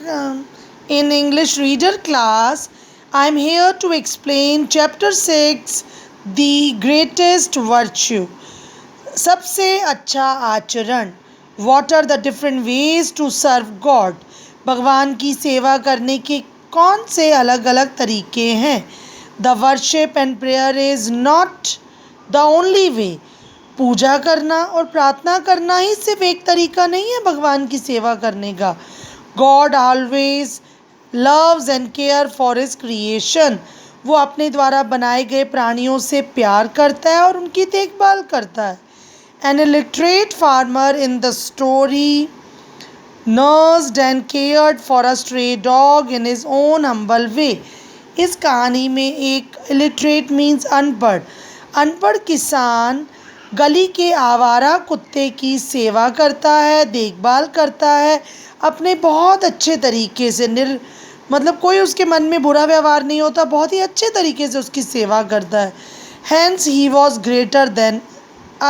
in English Reader class. I am here to explain Chapter 6, The Greatest Virtue. सबसे अच्छा आचरण. What are the different ways to serve God? भगवान की सेवा करने के कौन से अलग अलग तरीके हैं. The worship and prayer is not the only way. पूजा करना और प्रार्थना करना ही सिर्फ एक तरीका नहीं है भगवान की सेवा करने का. God always loves and care for his creation. वो अपने द्वारा बनाए गए प्राणियों से प्यार करता है और उनकी देखभाल करता है. An illiterate farmer in the story nursed and cared for a stray dog in his own humble way. इस कहानी में एक illiterate means अनपढ़ किसान गली के आवारा कुत्ते की सेवा करता है, देखभाल करता है अपने बहुत अच्छे तरीके से. मतलब कोई उसके मन में बुरा व्यवहार नहीं होता, बहुत ही अच्छे तरीके से उसकी सेवा करता है. Hence he was greater than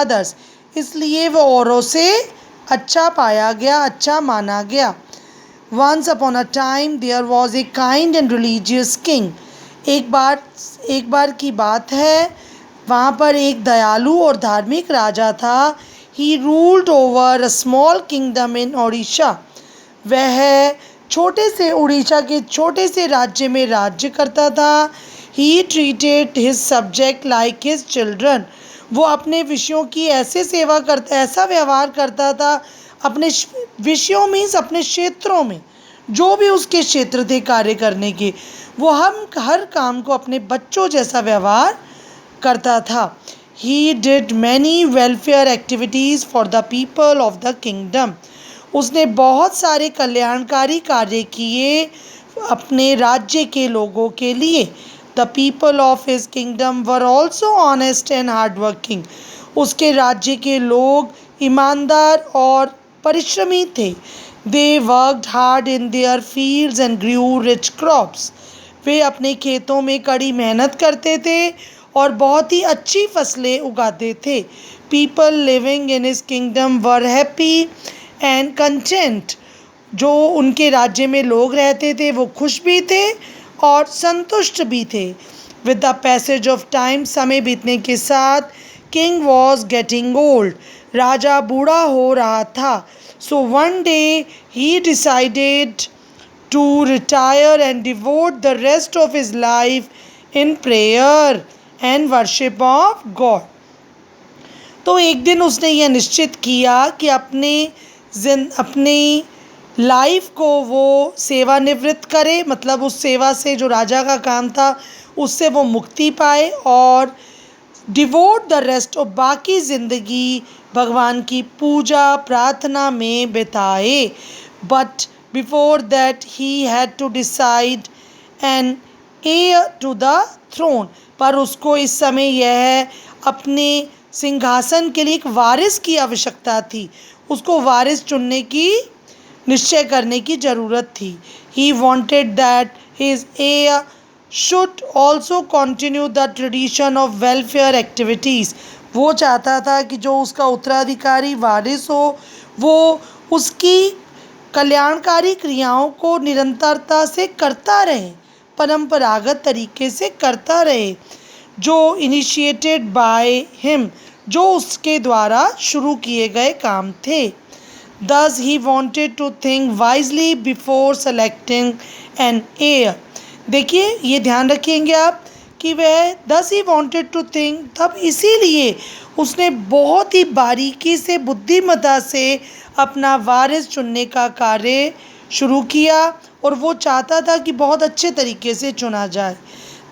others. इसलिए वो औरों से अच्छा पाया गया, अच्छा माना गया. Once upon a time there was a kind and religious king. एक बार की बात है, वहाँ पर एक दयालु और धार्मिक राजा था. He ruled over a small kingdom in Odisha. वह छोटे से उड़ीसा के छोटे से राज्य में राज्य करता था. He treated his subject like his children. वो अपने विषयों की ऐसा व्यवहार करता था अपने विषयों मीन्स अपने क्षेत्रों में जो भी उसके क्षेत्र थे कार्य करने के, वो हम हर काम को अपने बच्चों जैसा व्यवहार करता था. He did many welfare activities for the people of the kingdom. उसने बहुत सारे कल्याणकारी कार्य किए अपने राज्य के लोगों के लिए. The people of his kingdom were also honest and hardworking. उसके राज्य के लोग ईमानदार और परिश्रमी थे. They worked hard in their fields and grew rich crops. वे अपने खेतों में कड़ी मेहनत करते थे और बहुत ही अच्छी फसलें उगाते थे. People living in his kingdom were happy and content. जो उनके राज्य में लोग रहते थे वो खुश भी थे और संतुष्ट भी थे. With the passage of time, समय बीतने के साथ, किंग वॉज गेटिंग ओल्ड. राजा बूढ़ा हो रहा था. So one day he decided to retire and devote the rest of his life in prayer and worship of God. तो एक दिन उसने यह निश्चित किया कि अपनी लाइफ को वो सेवानिवृत्त करे, मतलब उस सेवा से जो राजा का काम था उससे वो मुक्ति पाए और डिवोट द रेस्ट ऑफ बाकी ज़िंदगी भगवान की पूजा प्रार्थना में बिताए. But before that he had to decide an heir to the throne. पर उसको इस समय यह अपने सिंहासन के लिए एक वारिस की आवश्यकता थी. उसको वारिस चुनने की निश्चय करने की ज़रूरत थी. He wanted that his heir should also continue the tradition of welfare activities. वो चाहता था कि जो उसका उत्तराधिकारी वारिस हो वो उसकी कल्याणकारी क्रियाओं को निरंतरता से करता रहे, परंपरागत तरीके से करता रहे, जो इनिशिएटेड बाय हिम, जो उसके द्वारा शुरू किए गए काम थे. Thus he wanted to think wisely before selecting an heir. देखिए ये ध्यान रखेंगे आप कि वह thus he wanted to think, तब इसीलिए उसने बहुत ही बारीकी से बुद्धिमत्ता से अपना वारिस चुनने का कार्य शुरू किया और वो चाहता था कि बहुत अच्छे तरीके से चुना जाए.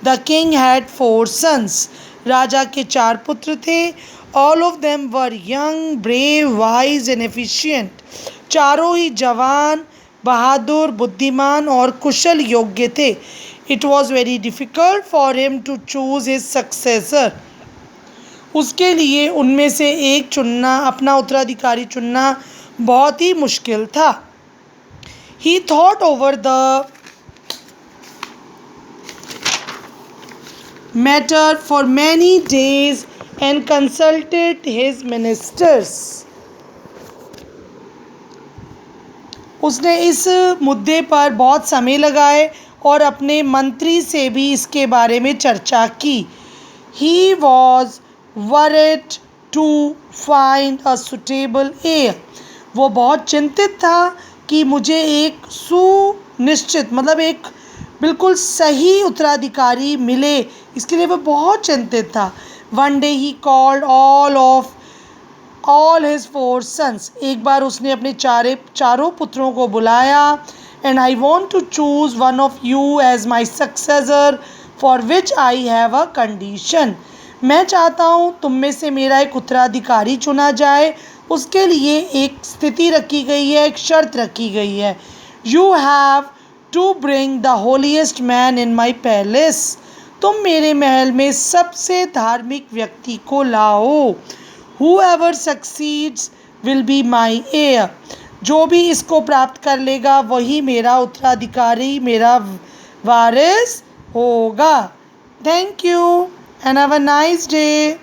The king had 4 sons. राजा के 4 पुत्र थे. All of them were young, brave, wise and efficient. चारों ही जवान, बहादुर, बुद्धिमान और कुशल योग्य थे. It was very difficult for him to choose his successor. उसके लिए उनमें से एक चुनना, अपना उत्तराधिकारी चुनना बहुत ही मुश्किल था. He thought over the matter for many days and consulted his ministers. उसने इस मुद्दे पर बहुत समय लगाए और अपने मंत्री से भी इसके बारे में चर्चा की। He was worried to find a suitable heir. वो बहुत चिंतित था कि मुझे एक सुनिश्चित मतलब एक बिल्कुल सही उत्तराधिकारी मिले, इसके लिए वो बहुत चिंतित था। One day he called all his 4 sons. एक बार उसने अपने चारों पुत्रों को बुलाया। And I want to choose one of you as my successor, for which I have a condition. मैं चाहता हूँ तुम में से मेरा एक उत्तराधिकारी चुना जाए, उसके लिए एक स्थिति रखी गई है, एक शर्त रखी गई है। You have to bring the holiest man in my palace. तुम मेरे महल में सबसे धार्मिक व्यक्ति को लाओ। Whoever succeeds will be my heir. जो भी इसको प्राप्त कर लेगा वही मेरा उत्तराधिकारी, मेरा वारिस होगा। Thank you and have a nice day.